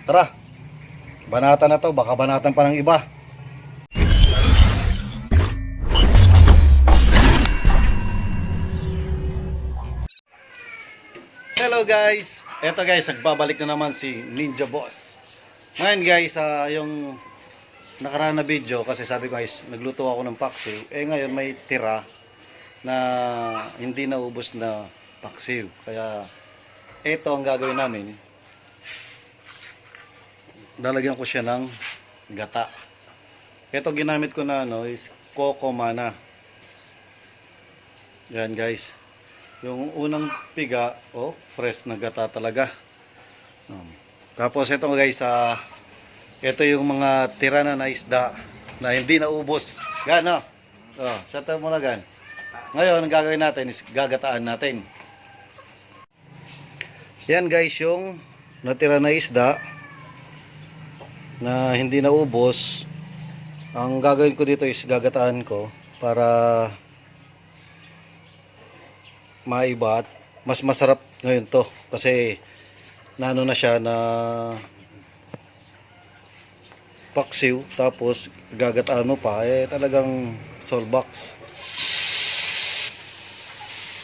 Tara, banatan na to, baka banatan pa ng iba. Hello guys, eto guys, nagbabalik na naman si Ninja Boss. Ngayon guys, yung nakaraan na video, kasi sabi ko guys, nagluto ako ng paksiw. Ngayon may tira na hindi naubos na paksiw. Kaya eto ang gagawin namin. Lalagyan ko siya ng gata. Ito ginamit ko na is Coco Mana. Yan guys. Yung unang piga, fresh na gata talaga. Tapos ito guys, ito yung mga tira na isda na hindi naubos. Gan, no? Sata mo na gan. Ngayon, ang gagawin natin is gagataan natin. Yan guys, yung natira na isda na hindi naubos. Ang gagawin ko dito is gagataan ko para maiba at mas masarap ngayon to kasi naano na siya na paksiw, tapos gagataan mo pa talagang solbox.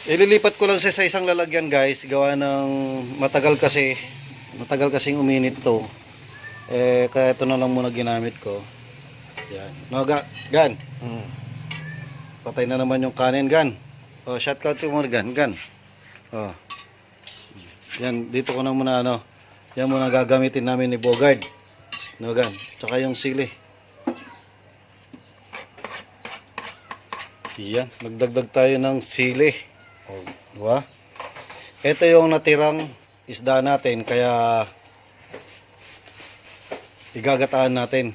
Ililipat ko lang siya sa isang lalagyan guys, gawa ng matagal kasing uminit to. Kaya ito na lang muna ginamit ko. Yan. No, gan. Patay na naman yung kanin, gan. Shotcut mo gan. Yan, dito ko na muna yan muna gagamitin namin ni Bogard. No, gan. Tsaka yung sili. Yan, nagdagdag tayo ng sili. Diba? Ito yung natirang isda natin, kaya igagataan natin.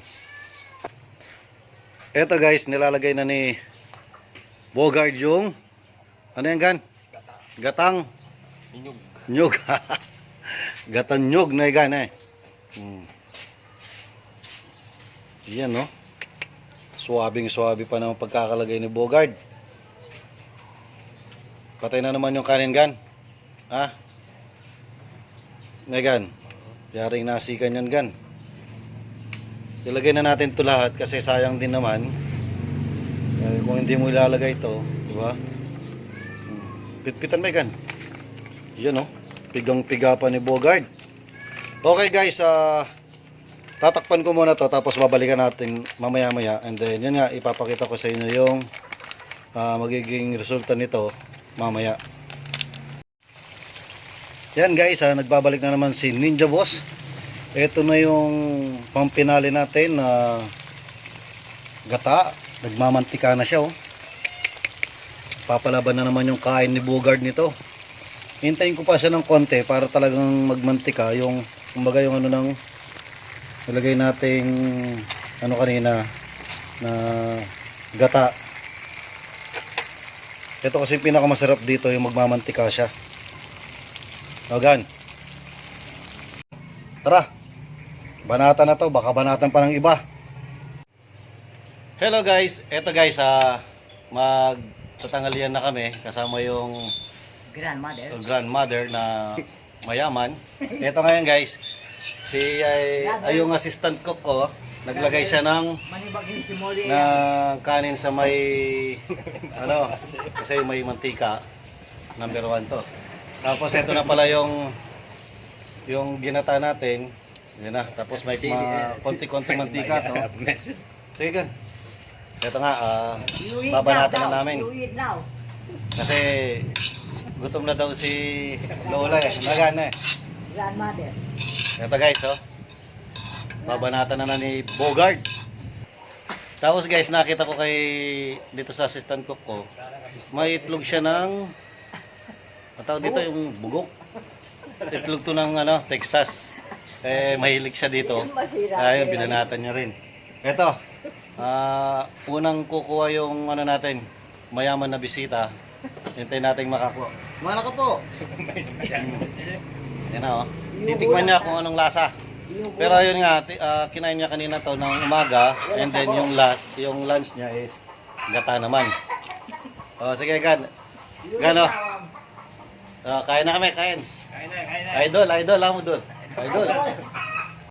Ito guys, nilalagay na ni Bogard yung ano yan gan? Gatang nyug. Gatang nyug na gan Yan no. Suwabing pa ng pagkakalagay ni Bogard. Patay na naman yung kanin gan. Gan. Yaring nasikan yan gan. Ilagay na natin ito lahat kasi sayang din naman kung hindi mo ilalagay ito, di ba? Pitpitan may gan. Yan pigang-piga pa ni Bogard. Okay guys, tatakpan ko muna to, tapos babalikan natin mamaya-maya, and then yun nga, ipapakita ko sa inyo yung magiging resulta nito mamaya. Yan guys, nagbabalik na naman si Ninja Boss. Ito na yung pampinali natin na gata. Nagmamantika na siya Papalaban na naman yung kain ni Bogard nito. Hintayin ko pa siya ng konti para talagang magmantika yung kumbaga yung ng nilagay nating kanina na gata. Ito kasi yung pinakamasarap dito, yung magmamantika siya. Gan. Tara, banatan na to, baka banatan pa ng iba. Hello guys, eto guys, magtatangalian na kami kasama yung grandmother na mayaman. Eto ngayon guys, yung assistant cook ko, naglagay siya ng kanin sa may kasi may mantika. Number 1 to. Tapos eto na pala yung ginata natin. Yan na. Tapos may konti-konti mantika to. Sige gan. Ito nga, babanatan na namin. Kasi gutom na daw si Lola Nagana grandmother. Ito guys, babanatan na ni Bogard. Tapos guys, nakita ko dito sa assistant cook ko, may itlog siya ng dito yung bugok. Itlog to ng Texas. Mahilig siya dito. Ayun, binanatan niya rin. Ito, unang kukuha yung natin, mayaman na bisita. Hintayin natin makakuha. Mana ka po. Yan na titikman niya kung anong lasa. Pero ayun nga, kinain niya kanina to ng umaga, and then yung lunch niya is gata naman. Sige gan. Gano? Kain na kami, kain. Idol, amo dul. Idol.